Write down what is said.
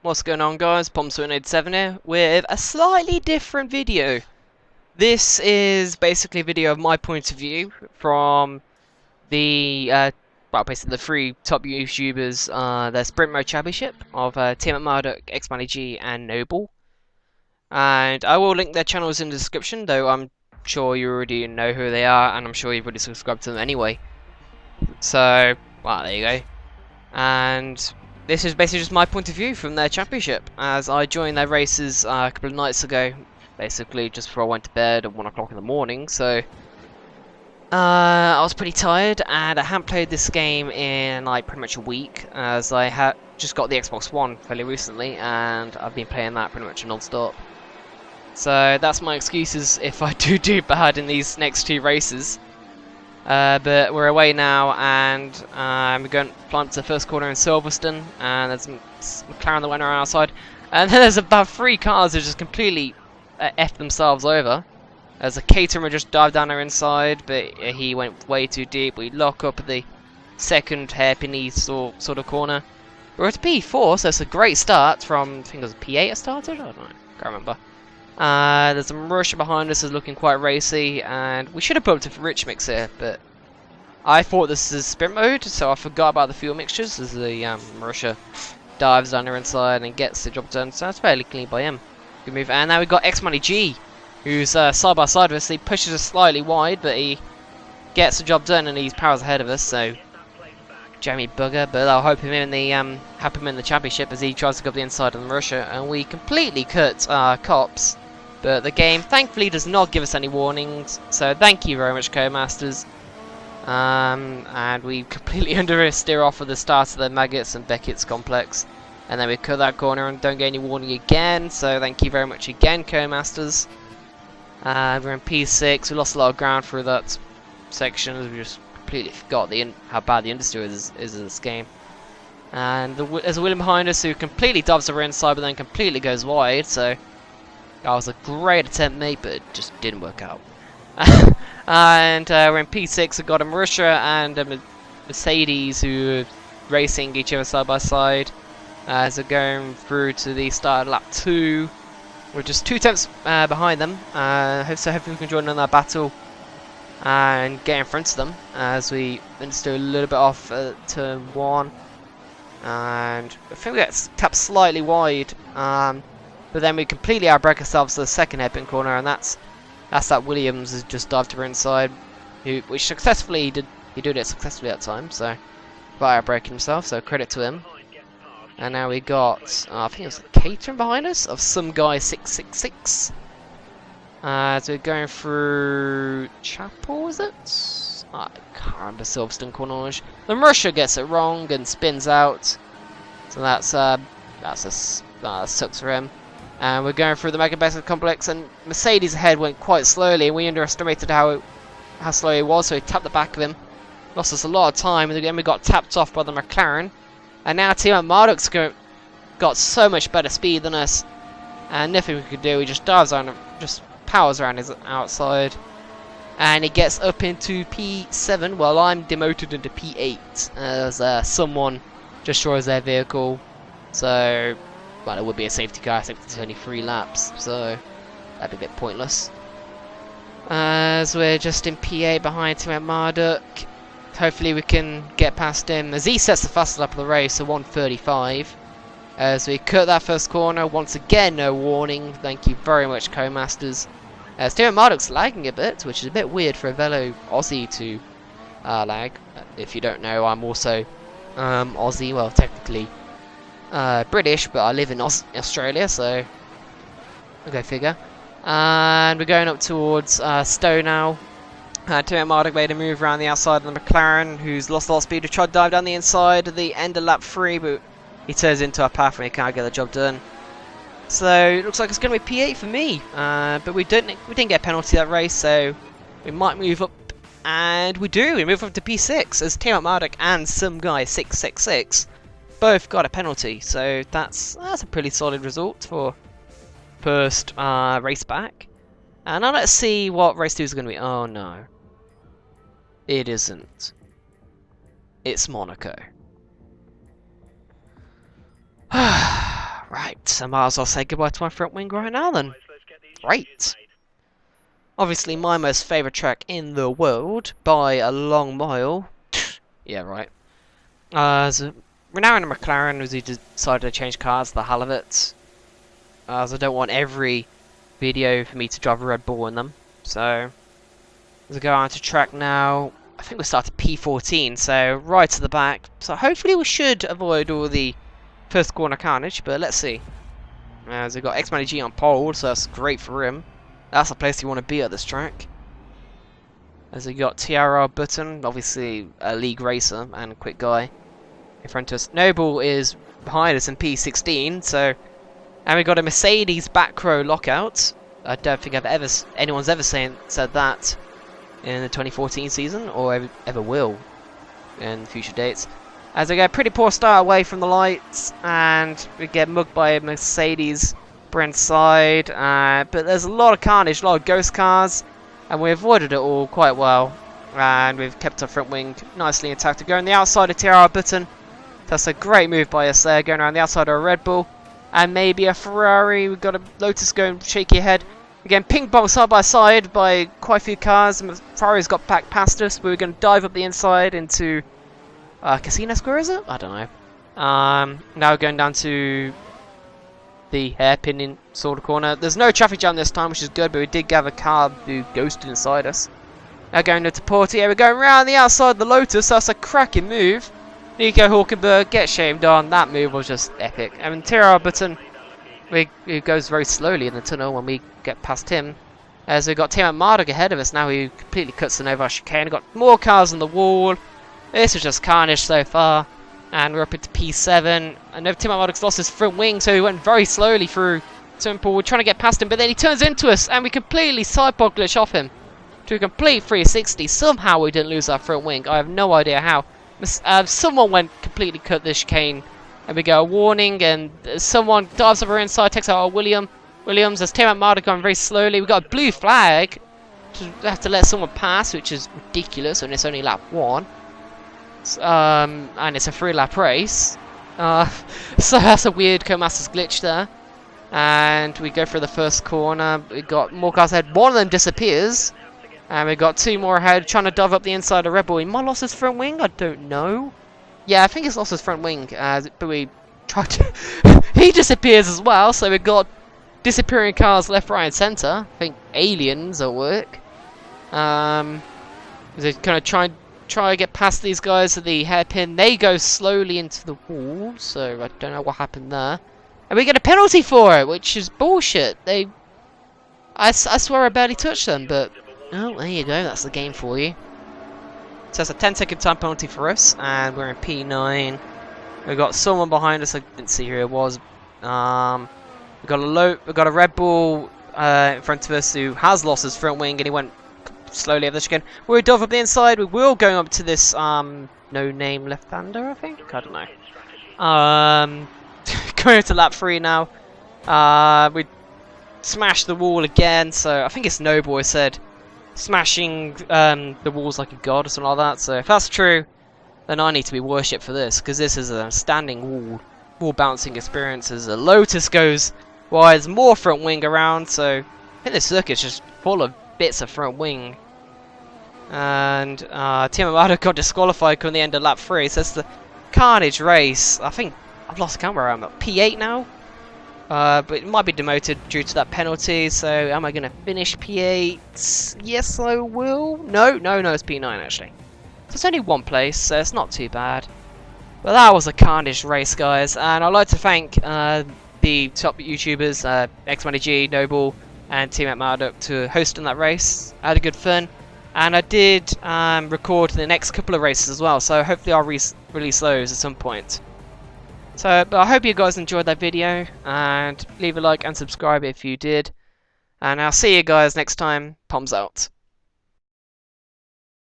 What's going on, guys? Pomswin87 here with a slightly different video. This is basically a video of my point of view from the well, basically the three top YouTubers, their Sprint Mode Championship of Tiametmarduk, xMattyG and Noble. And I will link their channels in the description, though I'm sure you already know who they are, and I'm sure you've already subscribed to them anyway. So, well, there you go. And this is basically just my point of view from their championship, as I joined their races a couple of nights ago, basically just before I went to bed at 1 o'clock in the morning, so I was pretty tired, and I haven't played this game in like pretty much a week, as I had just got the Xbox One fairly recently, and I've been playing that pretty much non-stop. So that's my excuses if I do bad in these next two races. But we're away now, and we're going to plant the first corner in Silverstone, and there's McLaren that went around outside, and then there's about 3 cars that just completely F themselves over. There's a Caterer just dived down our inside, but he went way too deep. We lock up at the second hairpin sort of corner. We're at P4, so it's a great start from, I think it was P8 I started? I don't know, can't remember. There's some Russia behind us is looking quite racy, and we should have put up to rich mix here, but I thought this is sprint mode, so I forgot about the fuel mixtures as the Russia dives down there inside and gets the job done. So that's fairly clean by him. Good move. And now we've got xMattyG, who's side by side with us. He pushes us slightly wide, but he gets the job done and he powers ahead of us. So Jamie bugger, but I'll help him in the championship as he tries to go up the inside of Russia, and we completely cut our cops. But the game thankfully does not give us any warnings, so thank you very much, Co-Masters. And we completely understeer off at the start of the Maggots and Beckett's complex, and then we cut that corner and don't get any warning again. So thank you very much again, Co-Masters. We're in P6. We lost a lot of ground through that section as we just completely forgot how bad the understeer is in this game. And there's a William behind us who completely dives over inside, but then completely goes wide. So that was a great attempt, mate, but it just didn't work out. And we're in P6. We've got a Marussia and a Mercedes who are racing each other side by side as they're going through to the start of lap 2. We're just 2 tenths behind them. Hopefully we can join in that battle and get in front of them as we just do a little bit off turn 1. And I think we get tapped slightly wide. But then we completely outbrake ourselves to the second hairpin corner, and that's that Williams has just dived to her inside, which successfully he did it successfully that time, so by outbreaking himself, so credit to him. And now we got I think it was a Caterer behind us of some guy 666. So we're going through Chapel, is it? I can't remember Silverstone corner. Then Russia gets it wrong and spins out, so that sucks for him. And we're going through the Maggots complex, and Mercedes ahead went quite slowly, and we underestimated how slow he was, so he tapped the back of him. Lost us a lot of time, and then we got tapped off by the McLaren. And now Tiametmarduk's got so much better speed than us, and nothing we could do. He just dives on, just powers around his outside, and he gets up into P7 while I'm demoted into P8 as someone destroys their vehicle. So, well, it would be a safety car. I think it's only 3 laps, so that'd be a bit pointless. As we're just in P8 behind Tiametmarduk. Hopefully we can get past him as he sets the fastest lap of the race, so 1:35. As we cut that first corner, once again no warning. Thank you very much, Co-Masters. Tiametmarduk's lagging a bit, which is a bit weird for a Velo Aussie to lag. If you don't know, I'm also Aussie, well technically British, but I live in Australia, so go figure. And we're going up towards Stowe now. Tiametmarduk made a move around the outside of the McLaren, who's lost a lot of speed. He tried to dive down the inside at the end of lap 3, but he turns into our path and he can't get the job done. So it looks like it's going to be P8 for me, but we didn't get a penalty that race, so we might move up, and we do. We move up to P6 as Tiametmarduk and some guy 666 both got a penalty. So that's a pretty solid result for first race back. And now let's see what race 2 is going to be. Oh no. It isn't. It's Monaco. Right, so I might as well say goodbye to my front wing right now then. Great. Obviously my most favourite track in the world, by a long mile. Yeah, right. So we're now in a McLaren as we decided to change cars, the hell of it. As I don't want every video for me to drive a Red Bull in them. So, as we go on to track now, I think we started P14, so right to the back. So hopefully we should avoid all the first corner carnage, but let's see. As we've got xMattyG on pole, so that's great for him. That's the place you want to be at this track. As we got Tiametmarduk, obviously a league racer and a quick guy in front of us. Noble is behind us in P16, so, and we got a Mercedes back row lockout. I don't think anyone's ever said that in the 2014 season, or ever will in future dates. As we get a pretty poor start away from the lights, and we get mugged by a Mercedes Brent side, but there's a lot of carnage, a lot of ghost cars, and we avoided it all quite well, and we've kept our front wing nicely intact. To go on the outside of Tiametmarduk, that's a great move by us there, going around the outside of a Red Bull, and maybe a Ferrari. We've got a Lotus going shaky ahead. Again, ping pong side by side by quite a few cars, and Ferrari's got back past us, but we're going to dive up the inside into Casino Square, is it? I don't know. Now we're going down to the hairpin sort of corner. There's no traffic jam this time, which is good, but we did have a car who ghosted inside us. Now going into Porty, we're going around the outside of the Lotus, so that's a cracking move. Nico Hulkenberg gets shamed on. That move was just epic. I mean, Tiametmarduk, he goes very slowly in the tunnel when we get past him. As we've got Tiametmarduk ahead of us now, who completely cuts the Nova chicane. We've got more cars on the wall. This is just carnage so far. And we're up into P7. I know Tiametmarduk's lost his front wing, so he went very slowly through Simple. We're trying to get past him, but then he turns into us, and we completely sidepod glitch off him to a complete 360. Somehow we didn't lose our front wing. I have no idea how. Someone went completely cut the chicane, and we get a warning, and someone dives over inside, takes out our Williams. As Tiametmarduk going very slowly, we got a blue flag. We have to let someone pass, which is ridiculous, and it's only lap 1. And it's a 3-lap race. So that's a weird Co-Masters glitch there. And we go for the first corner. We got more cars ahead. One of them disappears. And we got 2 more ahead, trying to dive up the inside of Red Bull. He might have lost his front wing? I don't know. Yeah, I think he's lost his front wing. But we tried to... he disappears as well, so we've got disappearing cars left, right, and centre. I think aliens at work. They're kind of try to get past these guys at the hairpin. They go slowly into the wall, so I don't know what happened there. And we get a penalty for it, which is bullshit. I swear I barely touched them, but... oh, there you go, that's the game for you. So that's a 10-second time penalty for us, and we're in P9. We've got someone behind us, I didn't see who it was. We've got a Red Bull in front of us who has lost his front wing, and he went slowly up the chicane. We're dove up the inside. We will go up to this no-name left-hander, I think. I don't know. Going to lap 3 now. We smashed the wall again. So I think it's Noble said smashing the walls like a god or something like that. So if that's true, then I need to be worshipped for this, because this is a standing wall bouncing experience. As a Lotus goes wide, there's more front wing around. So I think this circuit's just full of bits of front wing. And Tiametmarduk got disqualified come the end of lap 3, so it's the carnage race. I think I've lost count where I'm at P8 now, but it might be demoted due to that penalty. So am I going to finish P8? Yes, I will. No, it's P9 actually. So it's only 1 place, so it's not too bad. But that was a carnage race, guys, and I'd like to thank the top YouTubers, xMattyG, Noble, and Tiametmarduk to hosting that race. I had a good fun, and I did record the next couple of races as well, so hopefully I'll release those at some point. So, but I hope you guys enjoyed that video, and leave a like and subscribe if you did, and I'll see you guys next time. Palms out.